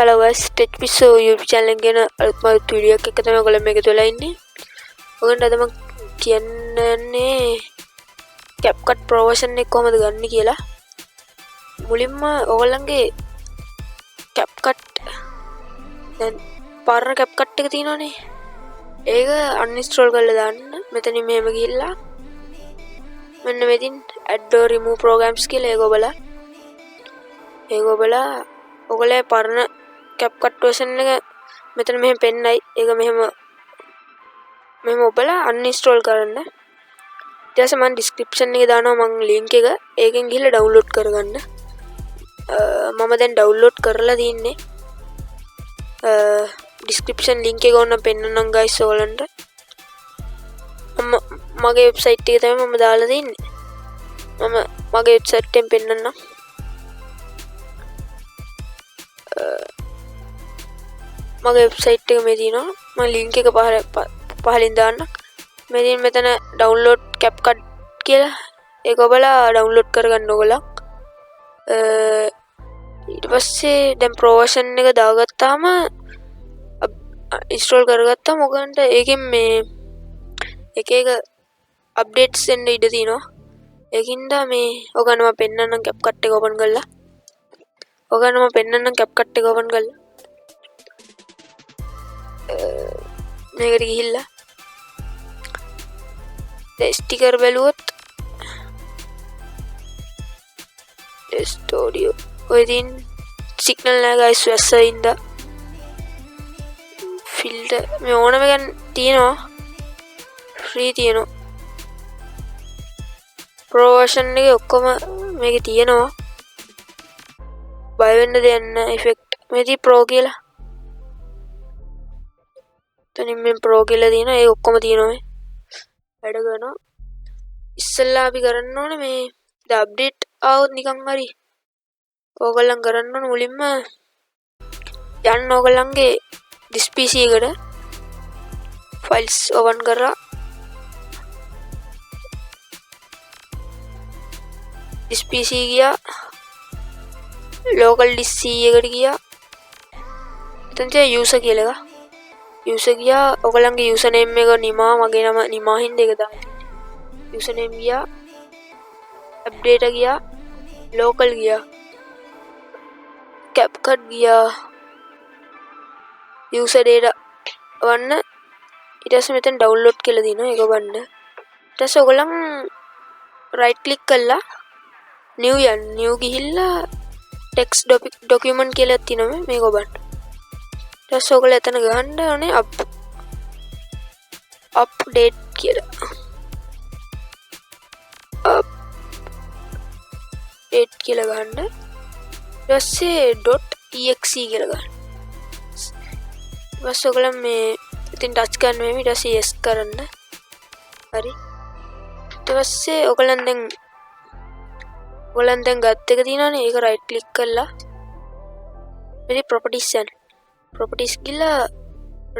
Hello guys, Tech Piso YouTube channel එකේ අලුත්ම video එකක් තමයි ඔයගොල්ලෝ මේක තුල ඉන්නේ. ඔයගොල්ලන්ට අද මම කියන්නේ CapCut Pro version එක කොහොමද ගන්න කියලා. මුලින්ම ඔයගොල්ලන්ගේ CapCut දැන් පරණ CapCut එක තියෙනවනේ. ඒක uninstall කරලා දාන්න. මෙතනින් මෙහෙම ගිහිල්ලා මෙන්න මෙතන add or remove programs කියලා ඒක ඔබලා ඔයගොල්ලේ පරණ CapCut version එක මෙතන මෙහෙම පෙන්නයි. ඒක මෙහෙම ඔබලා uninstall කරන්න. ඊට පස්සේ මම description එකේ දානවා මම link එක. ඒකෙන් ගිහලා download කරගන්න. මම දැන් download කරලා තින්නේ. description link එක ඕන පෙන්නන්නම් guys ඔයගලන්ට. මගේ website එකේ තමයි මම දාලා තින්නේ. මම මගේ website එකෙන් පෙන්නන්නම්. මගේ වෙබ්සයිට් එක මේ තියෙනවා. මම ලින්ක් එක පහලින් දාන්නම්. මෙතන download CapCut කියලා ඒක ඔබලා download කරගන්න ඕගොල්ලෝ. ඊට පස්සේ දැන් pro version එක දාගත්තාම install කරගත්තාම ඔයගන්ට ඒකෙන් මේ එක updates එන්න ඉඩ තියෙනවා. ඒකින්ද මේ ඔයගන්ට මම පෙන්නන්නම් CapCut එක open කරලා. ඔයගන්ට මම පෙන්නන්නම් CapCut එක open කරලා. මේකට ගිහිල්ලා ස්ටිකර් බැලුවොත් ස්ටුඩියෝ ඔය තියෙන සිග්නල් නෑ ගයිස් වැස්සයින්ද ෆිල්ටර් මේ ඕනම එකක් තියෙනවා ෆ්‍රී තියෙනවා ප්‍රෝ version එකේ ඔක්කොම මේකේ තියෙනවා බය වෙන්න දෙයක් නෑ ඉෆෙක්ට් මේකේ ප්‍රෝ කියලා තනින් මේ ප්‍රෝ කියලා තියෙනවා ඒක ඔක්කොම තියෙනවා මේ වැඩ කරනවා ඉස්සෙල්ලා අපි කරන්න ඕනේ මේ ද අප්ඩේට් ආවොත් නිකන් හරි ඕගොල්ලන් කරන්න ඕනේ මුලින්ම යන්න ඕගොල්ලන්ගේ this PC එකට files open කරලා this PC ගියා local disk C එකට ගියා එතන තියෙන user කියලා එක user ගියා ඔයගලන්ගේ username එක නිමා මගේ නම නිමා හින්දා ඒක දාන්න username ගියා update ගියා local ගියා CapCut ගියා user data වන්න ඊට පස්සේ මෙතන download කියලා දිනවා ඒක බලන්න ඊට පස්සේ ඔයගලන් right click කරලා new යන්න new ගිහිල්ලා text document කියලා තියෙනවා මේක බලන්න ඊට ඔයගොල්ලෝ එතන ගහන්න ඕනේ update කියලා update කියලා ගහන්න ඊට පස්සේ .exe කියලා ගහන්න ඊට පස්සේ ඔයගොල්ලෝ මේ ඉතින් ටච් කරන්න මේ ඊට පස්සේ yes කරන්න හරි ඊට පස්සේ ඔයගොල්ලන් දැන් ගත් එක තියෙනවනේ ඒක right click කරලා මෙතන properties යන්න properties කියලා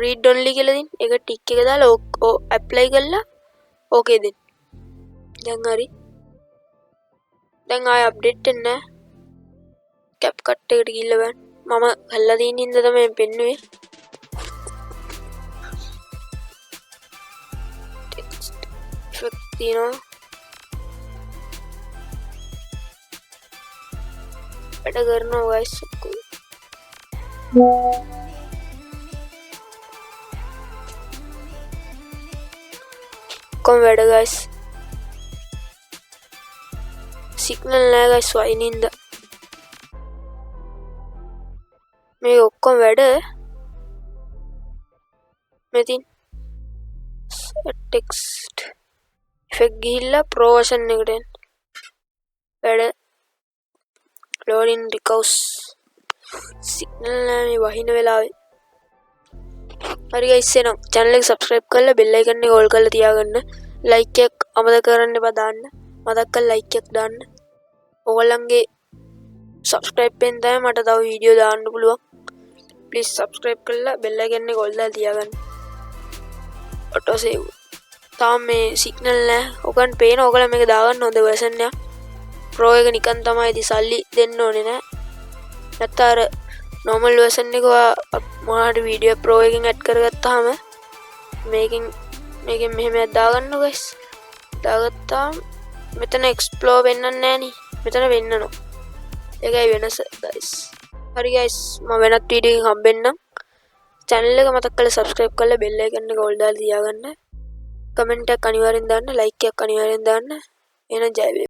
read only කියලා දෙන්න. ඒක ටික් එක දාලා apply කරලා okay දෙන්න. දැන් හරි. දැන් ආය අප්ඩේට් වෙන්න CapCut එකට ගිහිල්ලා බලන්න. මම හල්ලා තියෙන හින්දා තමයි පෙන්නුවේ. text effect තියෙනවා. වැඩ කරනවා guys. වැඩ guys සිග්නල් නෑ guys වයිනින්ද මේ ඔක්කොම වැඩ මෙතින් text effect ගිහිල්ලා pro version එකට එන්න වැඩ loading recourse සිග්නල් නෑ මේ වහින වෙලාවේ හරි guys එහෙනම් channel එක subscribe කරලා bell icon එක all කරලා තියාගන්න like එක අමතක කරන්න එපා දාන්න මතක් කරලා like එක දාන්න ඔයගොල්ලන්ගේ subscribe එකෙන් තමයි මට තව වීඩියෝ දාන්න පුළුවන් please subscribe කරලා bell icon එක all දාලා තියාගන්න auto save තාම මේ signal නෑ ඔයගන් පේන ඔයගොල්ලෝ මේක දාගන්න හොඳ version එක pro එක නිකන් තමයි ඉතින් සල්ලි දෙන්න ඕනේ නෑ නැත්නම් අර normal version එක මොනවාරි වීඩියෝ pro එකෙන් ඇඩ් කරගත්තාම මේකෙන් මෙහෙම දාගන්න guys. දාගත්තාම මෙතන explore වෙන්නන්නේ නෑනේ. මෙතන වෙන්නනවා. ඒකයි වෙනස guys. හරි guys මම වෙනත් වීඩියෝ එකකින් හම්බෙන්නම්. channel එක මතක් කරලා subscribe කරලා bell icon එක all දාලා තියාගන්න. comment එකක් අනිවාර්යෙන් දාන්න, like එකක් අනිවාර්යෙන් දාන්න. එහෙනම් ජය වේවා.